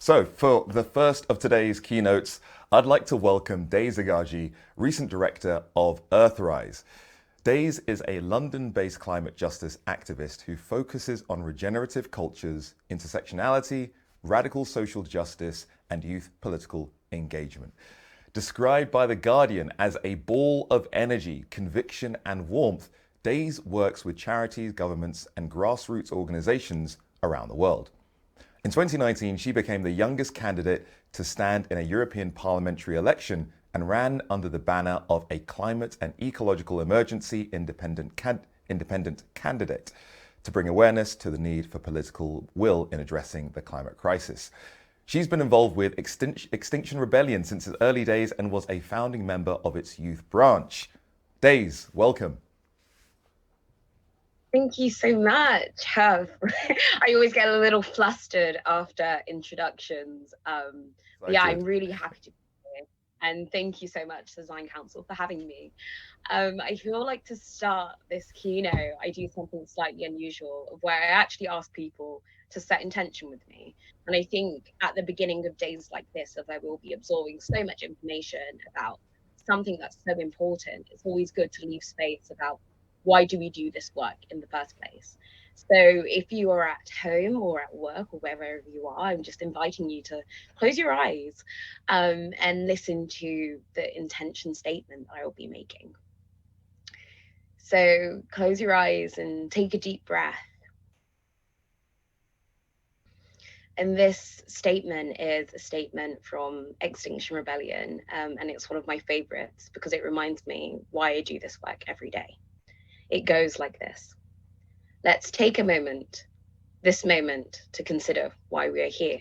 So, for the first of today's keynotes, I'd like to welcome Daze Aghaji, recent director of Earthrise. Daze is a London-based climate justice activist who focuses on regenerative cultures, intersectionality, radical social justice, and youth political engagement. Described by The Guardian as a ball of energy, conviction, and warmth, Daze works with charities, governments, and grassroots organizations around the world. In 2019, she became the youngest candidate to stand in a European parliamentary election and ran under the banner of a climate and ecological emergency independent candidate to bring awareness to the need for political will in addressing the climate crisis. She's been involved with Extinction Rebellion since its early days and was a founding member of its youth branch. Daze, welcome. Thank you so much. I always get a little flustered after introductions. Yeah, I'm really happy to be here. And thank you so much, Design Council, for having me. I feel like to start this keynote, I do something slightly unusual of where I actually ask people to set intention with me. And I think at the beginning of days like this, as I will be absorbing so much information about something that's so important, it's always good to leave space about why do we do this work in the first place? So if you are at home or at work or wherever you are, I'm just inviting you to close your eyes and listen to the intention statement I will be making. So close your eyes and take a deep breath. And this statement is a statement from Extinction Rebellion, and it's one of my favorites because it reminds me why I do this work every day. It goes like this. Let's take a moment, this moment, to consider why we are here.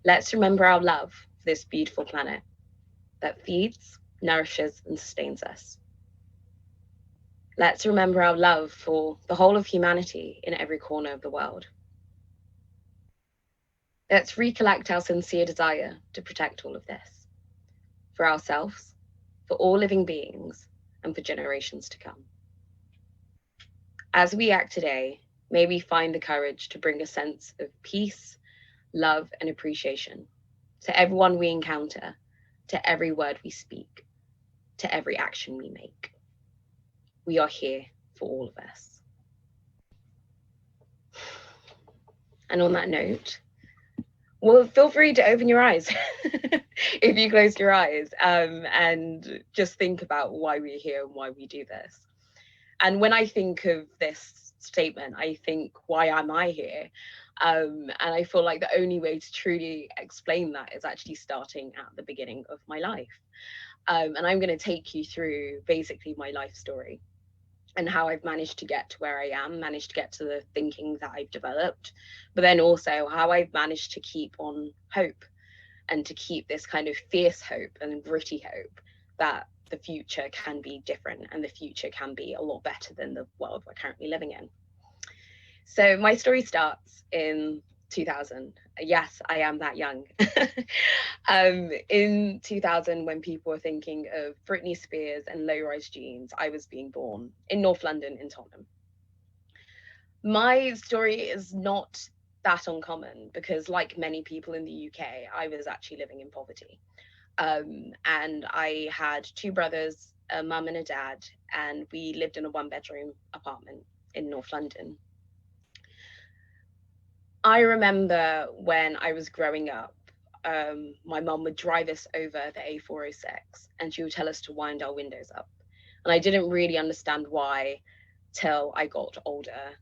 Let's remember our love for this beautiful planet that feeds, nourishes, and sustains us. Let's remember our love for the whole of humanity in every corner of the world. Let's recollect our sincere desire to protect all of this, for ourselves, for all living beings, and for generations to come. As we act today, may we find the courage to bring a sense of peace, love, and appreciation to everyone we encounter, to every word we speak, to every action we make. We are here for all of us. And on that note, well, feel free to open your eyes if you closed your eyes and just think about why we're here and why we do this. And when I think of this statement, I think, why am I here? And I feel like the only way to truly explain that is actually starting at the beginning of my life. And I'm going to take you through basically my life story and how I've managed to get to where I am, managed to get to the thinking that I've developed, but then also how I've managed to keep on hope and to keep this kind of fierce hope and gritty hope that the future can be different and the future can be a lot better than the world we're currently living in. So my story starts in 2000. Yes, I am that young. In 2000, when people were thinking of Britney Spears and low-rise jeans, I was being born in North London in Tottenham. My story is not that uncommon because, like many people in the UK, I was actually living in poverty. And I had two brothers, a mum and a dad, and we lived in a one-bedroom apartment in North London. I remember when I was growing up, my mum would drive us over the A406 and she would tell us to wind our windows up. And I didn't really understand why till I got older.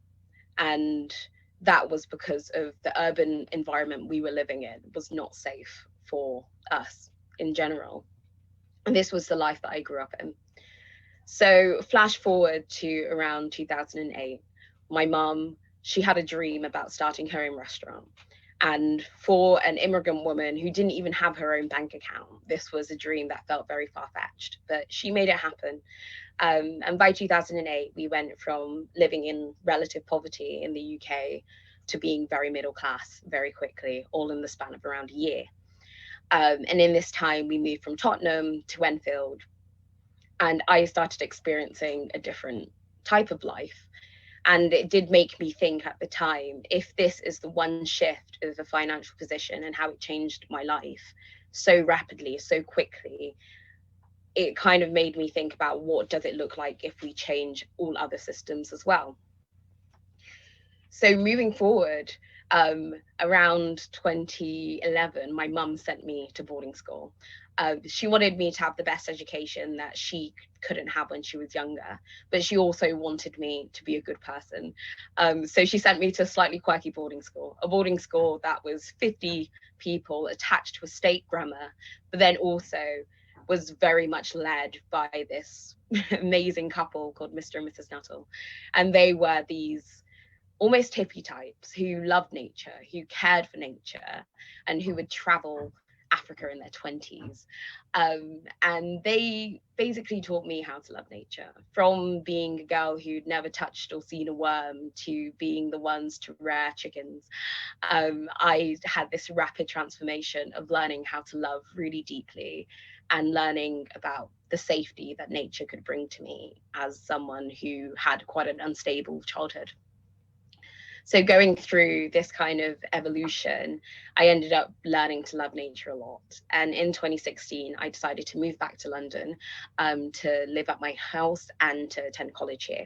And that was because of the urban environment we were living in was not safe for us in general. And this was the life that I grew up in. So flash forward to around 2008, my mum, she had a dream about starting her own restaurant. And for an immigrant woman who didn't even have her own bank account, this was a dream that felt very far-fetched, but she made it happen. And by 2008, we went from living in relative poverty in the UK to being very middle class very quickly, all in the span of around a year. And in this time, we moved from Tottenham to Enfield, and I started experiencing a different type of life. And it did make me think at the time, if this is the one shift of a financial position and how it changed my life so rapidly, so quickly, it kind of made me think about what does it look like if we change all other systems as well. So moving forward, around 2011, my mum sent me to boarding school. She wanted me to have the best education that she couldn't have when she was younger, but she also wanted me to be a good person. So she sent me to a slightly quirky a boarding school that was 50 people attached to a state grammar, but then also was very much led by this amazing couple called Mr. and Mrs. Nuttall. And they were these almost hippie types who loved nature, who cared for nature, and who would travel Africa in their 20s. And they basically taught me how to love nature, from being a girl who'd never touched or seen a worm to being the ones to rear chickens. I had this rapid transformation of learning how to love really deeply and learning about the safety that nature could bring to me as someone who had quite an unstable childhood. So going through this kind of evolution, I ended up learning to love nature a lot. And in 2016, I decided to move back to London to live at my house and to attend college here.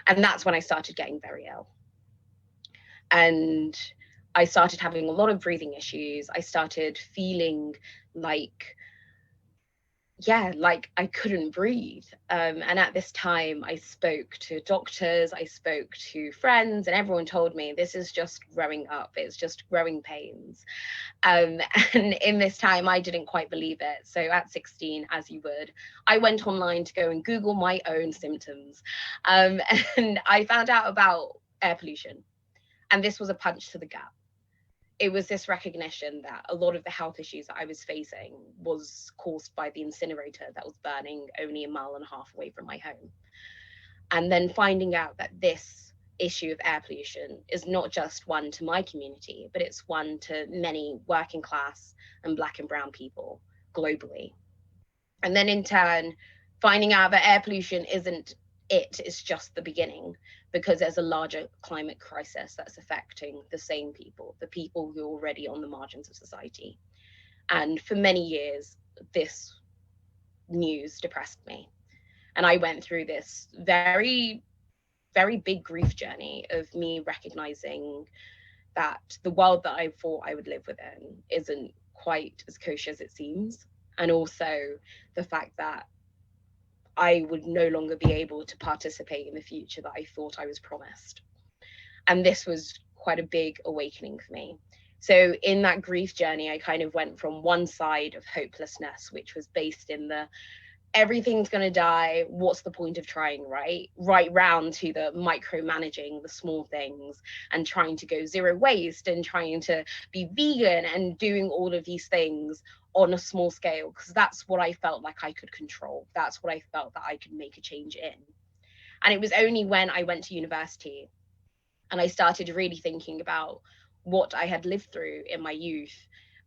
And that's when I started getting very ill. And I started having a lot of breathing issues. I started feeling like like I couldn't breathe. And at this time, I spoke to doctors, I spoke to friends, and everyone told me this is just growing up, it's just growing pains. And in this time, I didn't quite believe it. So at 16, as you would, I went online to go and Google my own symptoms. And I found out about air pollution. And this was a punch to the gut. It was this recognition that a lot of the health issues that I was facing was caused by the incinerator that was burning only a mile and a half away from my home. And then finding out that this issue of air pollution is not just one to my community, but it's one to many working class and Black and brown people globally. And then in turn, finding out that air pollution it's just the beginning, because there's a larger climate crisis that's affecting the same people, the people who are already on the margins of society. And for many years, this news depressed me. And I went through this very, very big grief journey of me recognizing that the world that I thought I would live within isn't quite as kosher as it seems. And also the fact that I would no longer be able to participate in the future that I thought I was promised. And this was quite a big awakening for me. So in that grief journey, I kind of went from one side of hopelessness, which was based in the everything's going to die, what's the point of trying, right round to the micromanaging the small things and trying to go zero waste and trying to be vegan and doing all of these things on a small scale, because that's what I felt like I could control. That's what I felt that I could make a change in. And it was only when I went to university and I started really thinking about what I had lived through in my youth,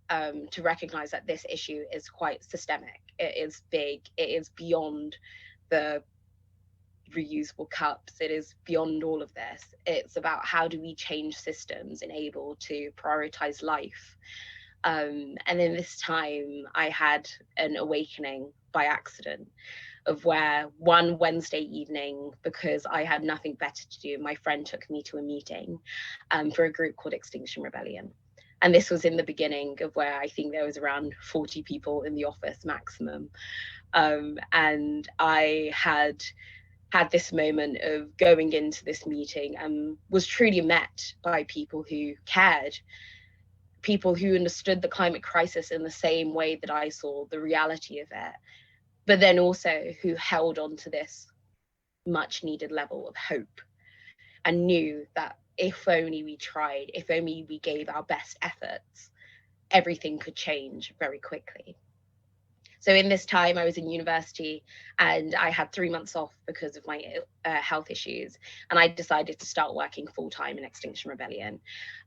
to recognize that this issue is quite systemic. It is big. It is beyond the reusable cups. It is beyond all of this. It's about how do we change systems and able to prioritize life. And in this time, I had an awakening by accident of where one Wednesday evening, because I had nothing better to do, my friend took me to a meeting for a group called Extinction Rebellion. And this was in the beginning of where I think there was around 40 people in the office maximum. And I had this moment of going into this meeting and was truly met by people who cared, people who understood the climate crisis in the same way that I saw the reality of it, but then also who held on to this much needed level of hope and knew that if only we tried, if only we gave our best efforts, everything could change very quickly. So in this time, I was in university and I had 3 months off because of my health issues. And I decided to start working full time in Extinction Rebellion.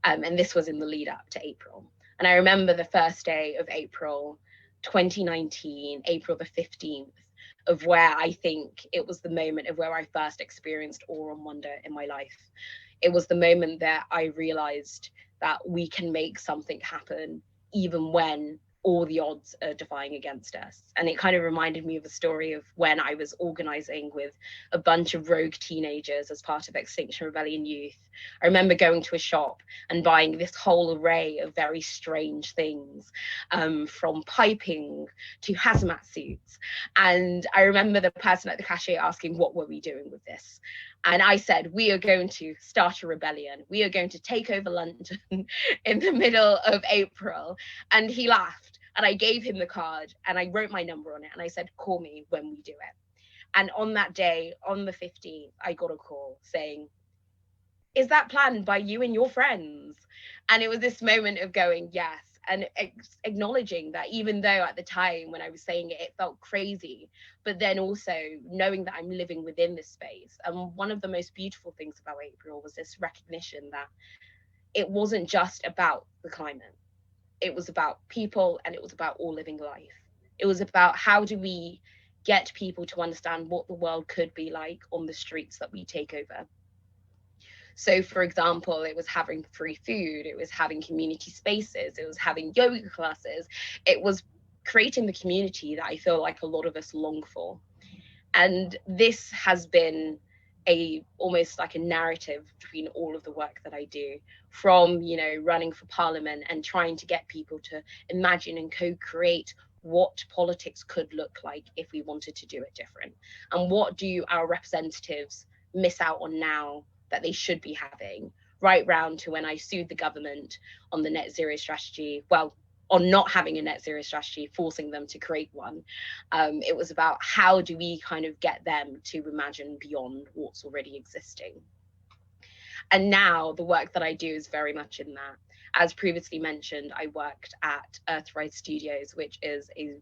And this was in the lead up to April. And I remember the first day of April 2019, April the 15th, of where I think it was the moment of where I first experienced awe and wonder in my life. It was the moment that I realized that we can make something happen even when all the odds are defying against us. And it kind of reminded me of a story of when I was organizing with a bunch of rogue teenagers as part of Extinction Rebellion youth. I remember going to a shop and buying this whole array of very strange things, from piping to hazmat suits. And I remember the person at the cashier asking, what were we doing with this? And I said, we are going to start a rebellion. We are going to take over London in the middle of April. And he laughed. And I gave him the card and I wrote my number on it. And I said, call me when we do it. And on that day, on the 15th, I got a call saying, is that planned by you and your friends? And it was this moment of going, yes, and acknowledging that even though at the time when I was saying it, it felt crazy, but then also knowing that I'm living within this space. And one of the most beautiful things about April was this recognition that it wasn't just about the climate. It was about people, and it was about all living life. It was about how do we get people to understand what the world could be like on the streets that we take over. So, for example, it was having free food, it was having community spaces, it was having yoga classes, it was creating the community that I feel like a lot of us long for. And this has been almost like a narrative between all of the work that I do, from, running for parliament and trying to get people to imagine and co-create what politics could look like if we wanted to do it different. And what do our representatives miss out on now that they should be having, right round to when I sued the government on the net zero strategy, well, on not having a net zero strategy, forcing them to create one. It was about how do we kind of get them to imagine beyond what's already existing. And now the work that I do is very much in that. As previously mentioned, I worked at Earthrise Studios, which is a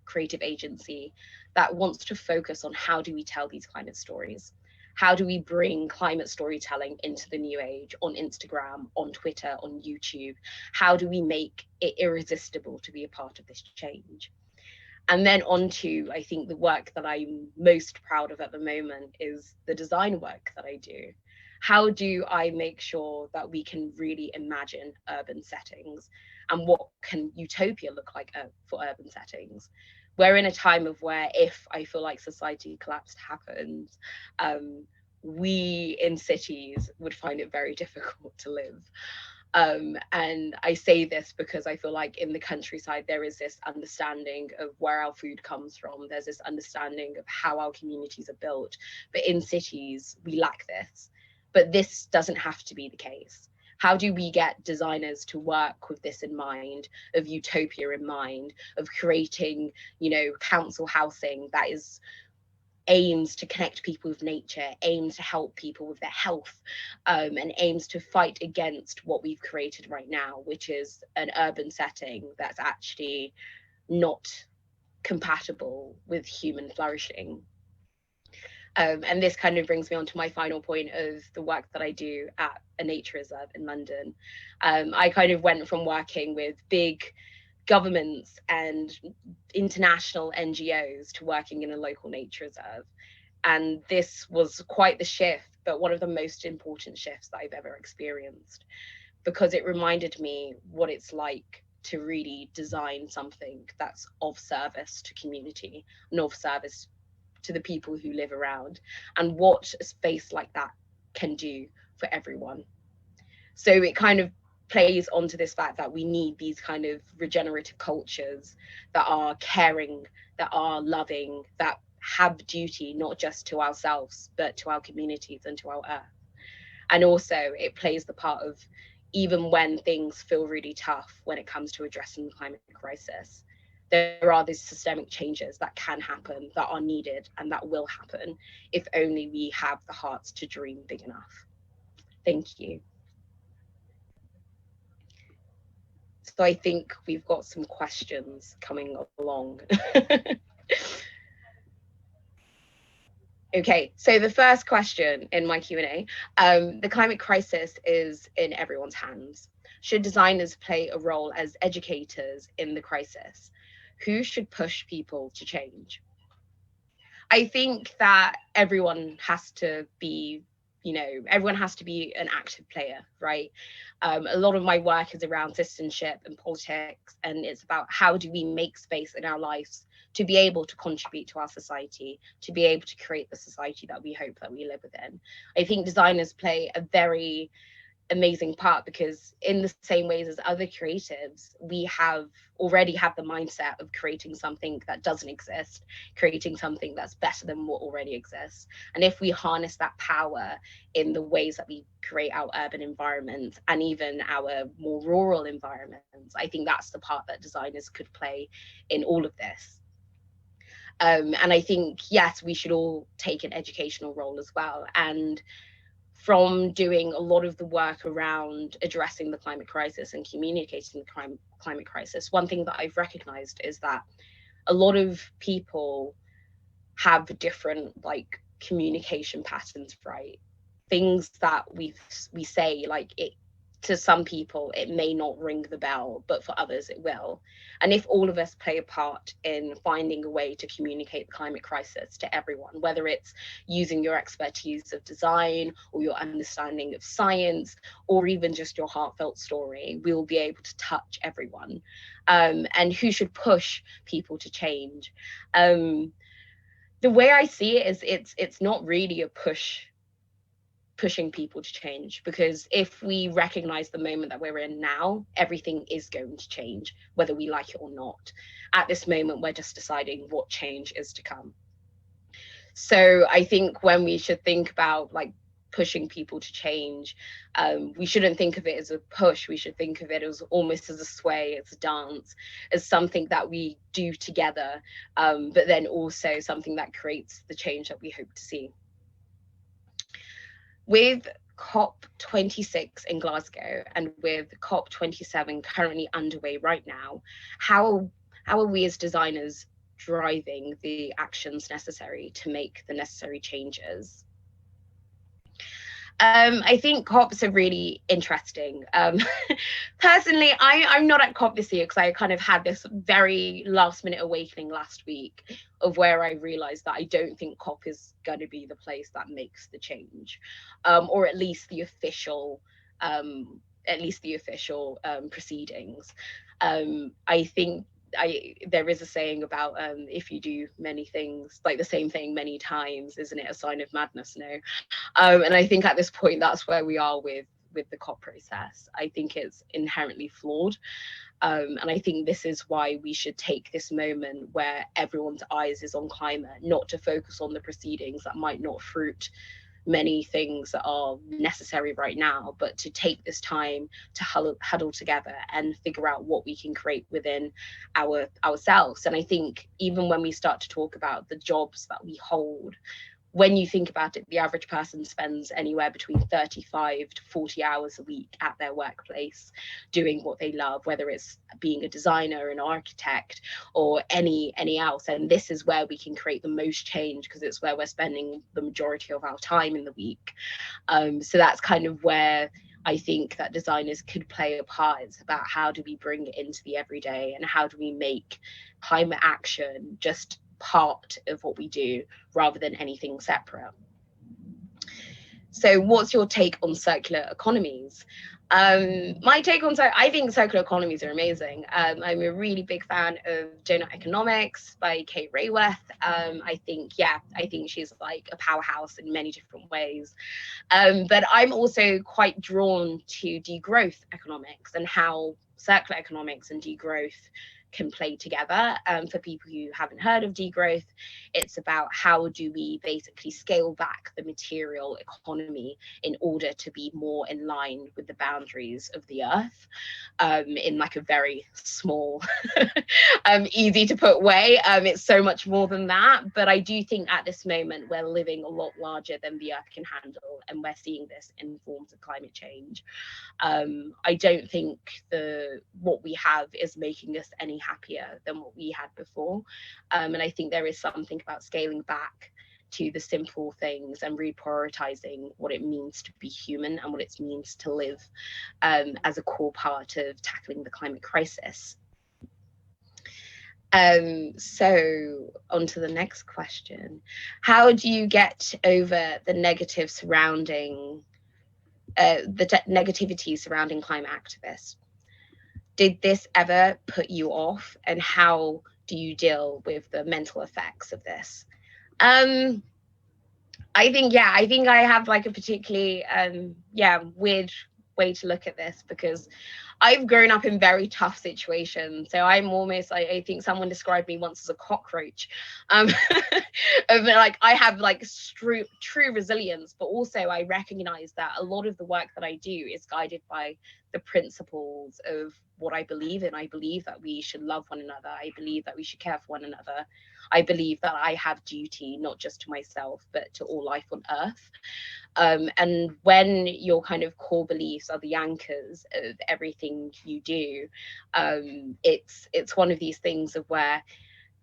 creative agency that wants to focus on how do we tell these climate stories. How do we bring climate storytelling into the new age on Instagram, on Twitter, on YouTube? How do we make it irresistible to be a part of this change? And then on to, I think, the work that I'm most proud of at the moment is the design work that I do. How do I make sure that we can really imagine urban settings, and what can utopia look like for urban settings? We're in a time of where, if I feel like society collapse happens, we in cities would find it very difficult to live. And I say this because I feel like in the countryside, there is this understanding of where our food comes from. There's this understanding of how our communities are built. But in cities, we lack this. But this doesn't have to be the case. How do we get designers to work with this in mind, of utopia in mind, of creating, council housing that aims to connect people with nature, aims to help people with their health, and aims to fight against what we've created right now, which is an urban setting that's actually not compatible with human flourishing. And this kind of brings me on to my final point of the work that I do at a nature reserve in London. I kind of went from working with big governments and international NGOs to working in a local nature reserve. And this was quite the shift, but one of the most important shifts that I've ever experienced, because it reminded me what it's like to really design something that's of service to community and of service to the people who live around, and what a space like that can do for everyone. So it kind of plays onto this fact that we need these kind of regenerative cultures that are caring, that are loving, that have duty not just to ourselves but to our communities and to our earth. And also it plays the part of, even when things feel really tough when it comes to addressing the climate crisis, there are these systemic changes that can happen, that are needed, and that will happen if only we have the hearts to dream big enough. Thank you. So I think we've got some questions coming along. Okay, so the first question in my Q&A, the climate crisis is in everyone's hands. Should designers play a role as educators in the crisis? Who should push people to change? I think that everyone has to be, everyone has to be an active player, right? A lot of my work is around citizenship and politics, and it's about how do we make space in our lives to be able to contribute to our society, to be able to create the society that we hope that we live within. I think designers play a very amazing part, because in the same ways as other creatives, we already have the mindset of creating something that doesn't exist, creating something that's better than what already exists. And if we harness that power in the ways that we create our urban environments and even our more rural environments, I think that's the part that designers could play in all of this. And I think, yes, we should all take an educational role as well. And from doing a lot of the work around addressing the climate crisis and communicating the climate crisis, one thing that I've recognized is that a lot of people have different communication patterns, right? Things that we say, to some people it may not ring the bell, but for others it will. And if all of us play a part in finding a way to communicate the climate crisis to everyone, whether it's using your expertise of design or your understanding of science or even just your heartfelt story, we'll be able to touch everyone. And who should push people to change? The way I see it is it's not really a pushing people to change, because if we recognize the moment that we're in now, everything is going to change whether we like it or not. At this moment, we're just deciding what change is to come. So I think when we should think about pushing people to change, we shouldn't think of it as a push. We should think of it as almost as a sway, as a dance, as something that we do together, but then also something that creates the change that we hope to see. With COP26 in Glasgow and with COP27 currently underway right now, how are we as designers driving the actions necessary to make the necessary changes? I think COPs are really interesting. Personally, I'm not at COP this year because I kind of had this very last minute awakening last week of where I realized that I don't think COP is going to be the place that makes the change, or at least the official proceedings. I think there is a saying about if you do many things the same thing many times, isn't it a sign of madness? No. And I think at this point that's where we are with the COP process. I think it's inherently flawed, and I think this is why we should take this moment where everyone's eyes is on climate, not to focus on the proceedings that might not fruit many things that are necessary right now, but to take this time to huddle together and figure out what we can create within ourselves. And I think even when we start to talk about the jobs that we hold, when you think about it, the average person spends anywhere between 35 to 40 hours a week at their workplace doing what they love, whether it's being a designer, an architect, or any else. And this is where we can create the most change, because it's where we're spending the majority of our time in the week. So that's kind of where I think that designers could play a part. It's about how do we bring it into the everyday, and how do we make climate action just part of what we do rather than anything separate. So what's your take on circular economies? My take on I think circular economies are amazing. I'm a really big fan of Donut Economics by Kate Raworth. I think she's like a powerhouse in many different ways. But I'm also quite drawn to degrowth economics and how circular economics and degrowth can play together. For people who haven't heard of degrowth, it's about how do we basically scale back the material economy in order to be more in line with the boundaries of the earth, in like a very small, easy to put way. It's so much more than that, but I do think at this moment we're living a lot larger than the earth can handle, and we're seeing this in forms of climate change. I don't think what we have is making us any happier than what we had before. And I think there is something about scaling back to the simple things and reprioritizing what it means to be human and what it means to live, as a core part of tackling the climate crisis. So on to the next question. How do you get over the negative surrounding negativity surrounding climate activists? Did this ever put you off, and how do you deal with the mental effects of this? um I think I have like a particularly weird way to look at this, because I've grown up in very tough situations. So I'm almost, I think someone described me once as a cockroach. Um, like I have like true resilience, but also I recognize that a lot of the work that I do is guided by the principles of what I believe in. I believe that we should love one another. I believe that we should care for one another. I believe that I have duty, not just to myself, but to all life on earth. And when your kind of core beliefs are the anchors of everything you do, it's one of these things of where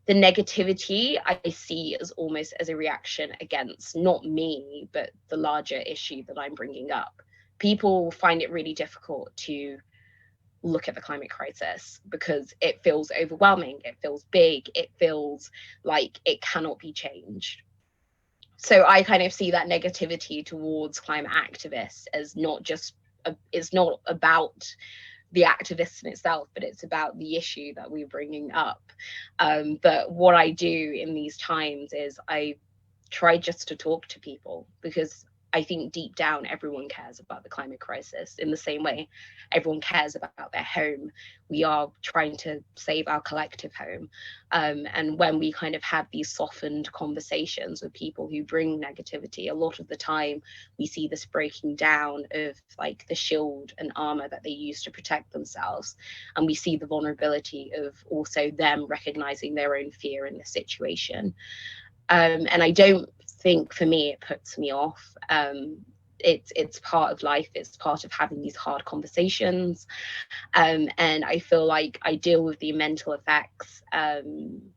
the negativity I see as almost as a reaction against not me, but the larger issue that I'm bringing up. People find it really difficult to look at the climate crisis because it feels overwhelming, it feels big, it feels like it cannot be changed. So I kind of see that negativity towards climate activists as not just it's not about the activists in itself, but it's about the issue that we're bringing up. But what I do in these times is I try just to talk to people, because I think deep down everyone cares about the climate crisis in the same way everyone cares about their home. We are trying to save our collective home. And when we kind of have these softened conversations with people who bring negativity, a lot of the time we see this breaking down of like the shield and armor that they use to protect themselves. And we see the vulnerability of also them recognizing their own fear in this situation. And I don't think for me it puts me off. It's part of life. It's part of having these hard conversations, and I feel like I deal with the mental effects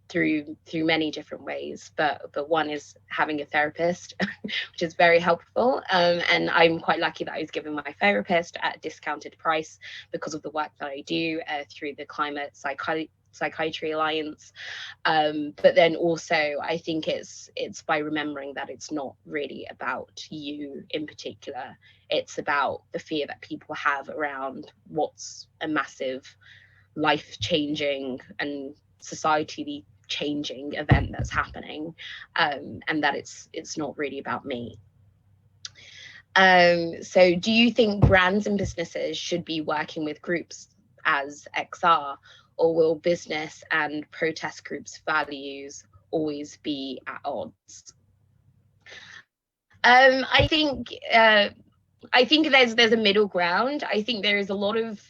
through many different ways. But one is having a therapist, which is very helpful. And I'm quite lucky that I was given my therapist at a discounted price because of the work that I do through the Climate Psychiatry Alliance. But then also I think it's by remembering that it's not really about you in particular. It's about the fear that people have around what's a massive life-changing and society changing event that's happening, and that it's not really about me. So do you think brands and businesses should be working with groups as XR, or will business and protest groups' values always be at odds? I think there's a middle ground. I think there is a lot of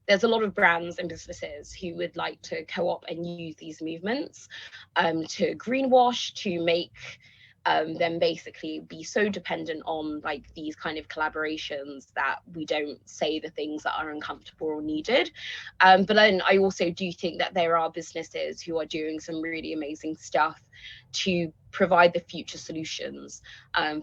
there's a lot of brands and businesses who would like to co-op and use these movements to greenwash, to make them basically be so dependent on like these kind of collaborations that we don't say the things that are uncomfortable or needed. But then I also do think that there are businesses who are doing some really amazing stuff to provide the future solutions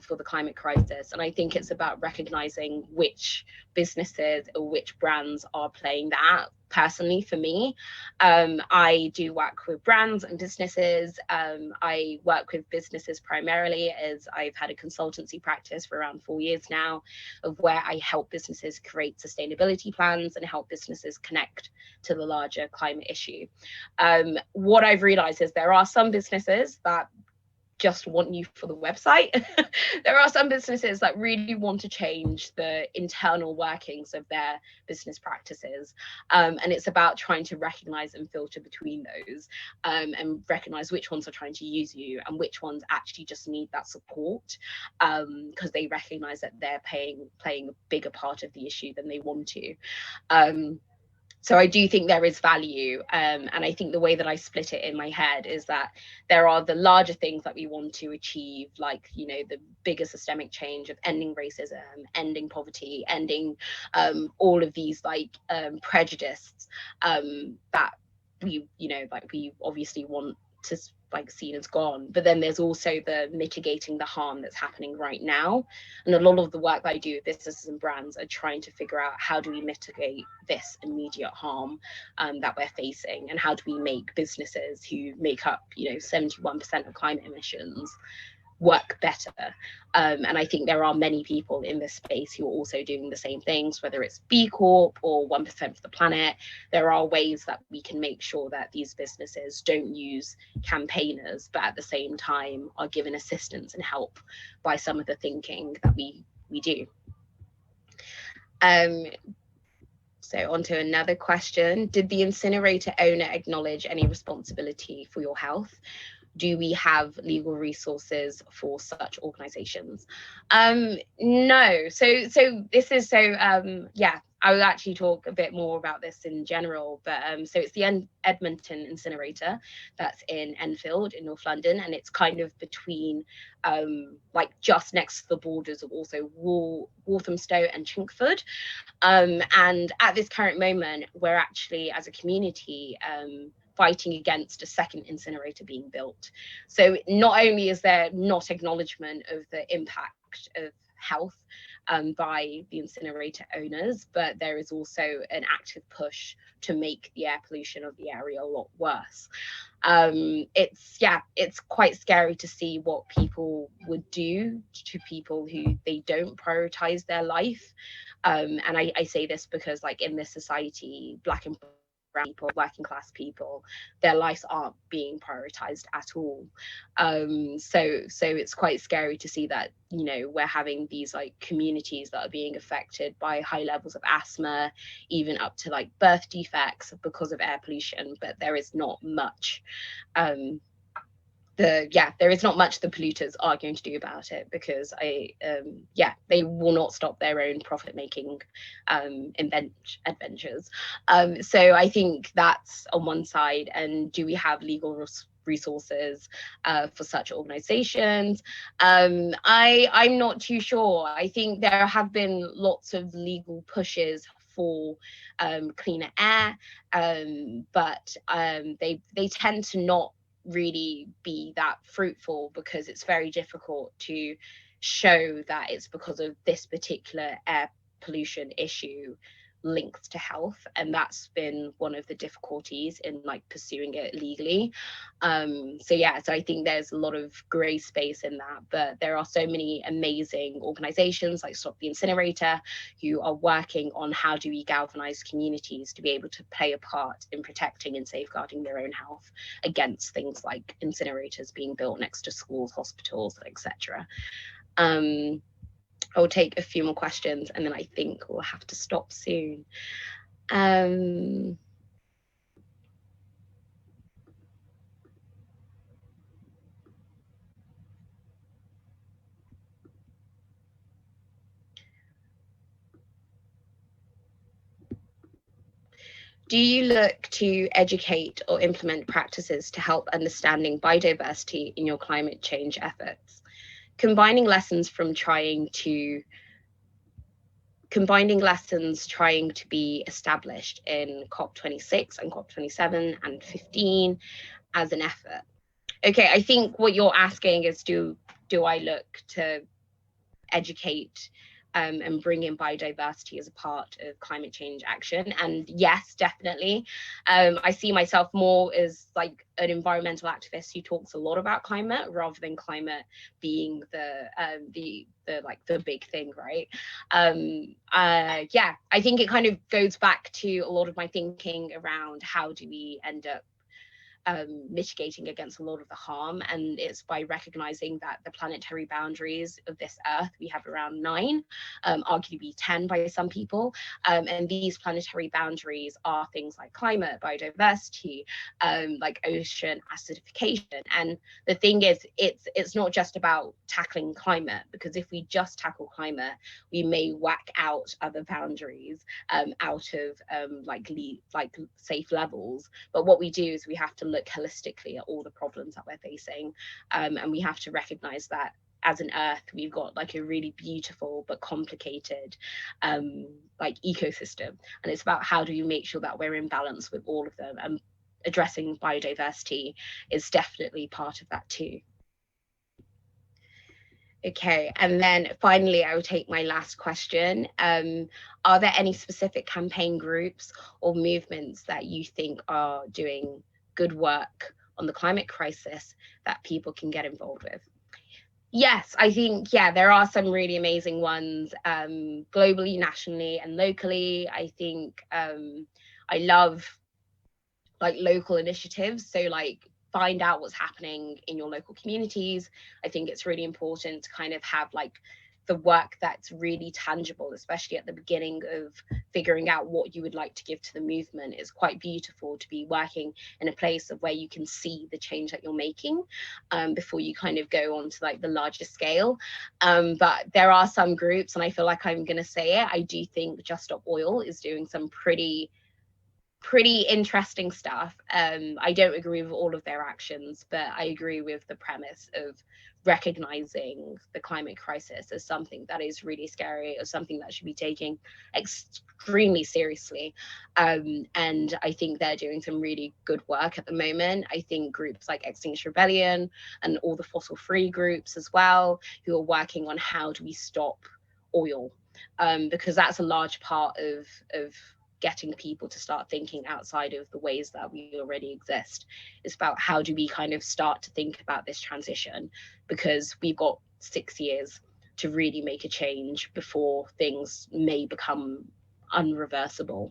for the climate crisis. And I think it's about recognizing which businesses or which brands are playing that. Personally, for me, I do work with brands and businesses. I work with businesses primarily as I've had a consultancy practice for around 4 years now, of where I help businesses create sustainability plans and help businesses connect to the larger climate issue. What I've realized is there are some businesses that just want you for the website. There are some businesses that really want to change the internal workings of their business practices. And it's about trying to recognize and filter between those, and recognize which ones are trying to use you and which ones actually just need that support, because they recognize that they're playing a bigger part of the issue than they want to. So I do think there is value, and I think the way that I split it in my head is that there are the larger things that we want to achieve, like, you know, the bigger systemic change of ending racism, ending poverty, ending all of these like prejudice that we, you know, like we obviously want to like seen as gone, but then there's also the mitigating the harm that's happening right now. And a lot of the work that I do with businesses and brands are trying to figure out, how do we mitigate this immediate harm that we're facing, and how do we make businesses who make up 71% of climate emissions work better. And I think there are many people in this space who are also doing the same things, whether it's B Corp or 1% for the planet. There are ways that we can make sure that these businesses don't use campaigners, but at the same time are given assistance and help by some of the thinking that we do. So on to another question. Did the incinerator owner acknowledge any responsibility for your health? Do we have legal resources for such organizations? No. So this is yeah, I will actually talk a bit more about this in general, but so it's the Edmonton incinerator that's in Enfield in North London, and it's kind of between like just next to the borders of also Walthamstow and Chingford. And at this current moment, we're actually, as a community, fighting against a second incinerator being built. So not only is there not acknowledgement of the impact of health by the incinerator owners, but there is also an active push to make the air pollution of the area a lot worse. It's quite scary to see what people would do to people who they don't prioritize their life. And I say this because, like, in this society, Black and brown people, working class people, their lives aren't being prioritized at all. So it's quite scary to see that, we're having these like communities that are being affected by high levels of asthma, even up to like birth defects because of air pollution, but there is not much there is not much the polluters are going to do about it, because they will not stop their own profit-making adventures. So I think that's on one side. And do we have legal resources for such organizations? I'm not too sure. I think there have been lots of legal pushes for cleaner air, but they tend to not really be that fruitful, because it's very difficult to show that it's because of this particular air pollution issue linked to health, and that's been one of the difficulties in like pursuing it legally. So I think there's a lot of gray space in that, but there are so many amazing organizations like Stop the Incinerator who are working on how do we galvanize communities to be able to play a part in protecting and safeguarding their own health against things like incinerators being built next to schools, hospitals, etc. I'll take a few more questions and then I think we'll have to stop soon. Do you look to educate or implement practices to help understanding biodiversity in your climate change efforts? Combining lessons trying to be established in COP26 and COP27 and 15 as an effort. Okay, I think what you're asking is, do I look to educate and bring in biodiversity as a part of climate change action? And yes, definitely. I see myself more as like an environmental activist who talks a lot about climate, rather than climate being the big thing, right? I think it kind of goes back to a lot of my thinking around how do we end up mitigating against a lot of the harm, and it's by recognizing that the planetary boundaries of this earth, we have around 9, arguably 10 by some people, and these planetary boundaries are things like climate, biodiversity, like ocean acidification. And the thing is, it's not just about tackling climate, because if we just tackle climate, we may whack out other boundaries out of like safe levels. But what we do is we have to look holistically at all the problems that we're facing, and we have to recognize that as an earth we've got like a really beautiful but complicated like ecosystem, and it's about how do you make sure that we're in balance with all of them. And addressing biodiversity is definitely part of that too. Okay, and then finally, I will take my last question. Are there any specific campaign groups or movements that you think are doing good work on the climate crisis that people can get involved with? Yes, I think, yeah, there are some really amazing ones, globally, nationally, and locally. I think I love like local initiatives. So like find out what's happening in your local communities. I think it's really important to kind of have like the work that's really tangible, especially at the beginning of figuring out what you would like to give to the movement. It's quite beautiful to be working in a place of where you can see the change that you're making before you kind of go on to like the larger scale. But there are some groups, and I feel like I'm going to say it, I do think Just Stop Oil is doing some pretty interesting stuff. I don't agree with all of their actions, but I agree with the premise of recognizing the climate crisis as something that is really scary, or something that should be taken extremely seriously. And I think they're doing some really good work at the moment. I think groups like Extinction Rebellion and all the fossil free groups as well, who are working on how do we stop oil, because that's a large part of getting people to start thinking outside of the ways that we already exist. It's about how do we kind of start to think about this transition, because we've got 6 years to really make a change before things may become unreversible.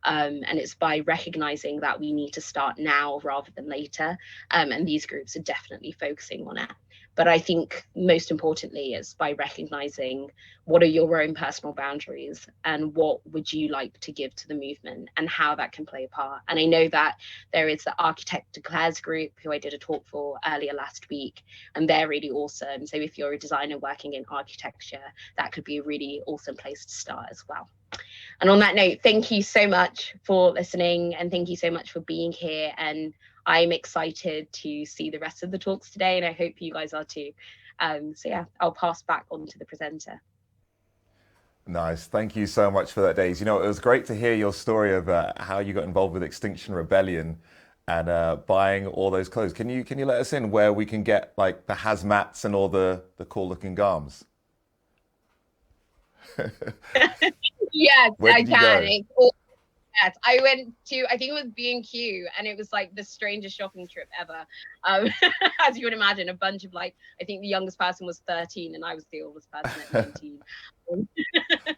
And it's by recognizing that we need to start now rather than later. And these groups are definitely focusing on it. But I think most importantly is by recognizing what are your own personal boundaries and what would you like to give to the movement and how that can play a part. And I know that there is the Architect Declares group, who I did a talk for earlier last week, and they're really awesome. So if you're a designer working in architecture, that could be a really awesome place to start as well. And on that note, thank you so much for listening, and thank you so much for being here. And I'm excited to see the rest of the talks today, and I hope you guys are too. So yeah, I'll pass back on to the presenter. Nice. Thank you so much for that, Daze. You know, it was great to hear your story of how you got involved with Extinction Rebellion and buying all those clothes. Can you let us in where we can get like the hazmats and all the cool looking garms? Yes, Where I did you can. go? It's all, yes, I went to, I think it was B&Q, and it was like the strangest shopping trip ever. As you would imagine, a bunch of like, I think the youngest person was 13 and I was the oldest person at 19.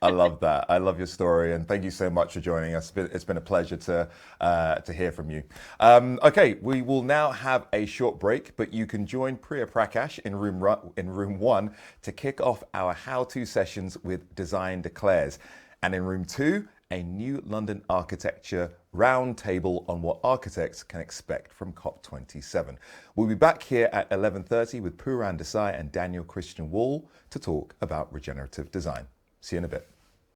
I love that. I love your story, and thank you so much for joining us. It's been a pleasure to hear from you. Okay, we will now have a short break, but you can join Priya Prakash in room 1 to kick off our how-to sessions with Design Declares, and in room 2, a new London architecture roundtable on what architects can expect from COP27. We'll be back here at 11:30 with Puran Desai and Daniel Christian Wall to talk about regenerative design. See you in a bit.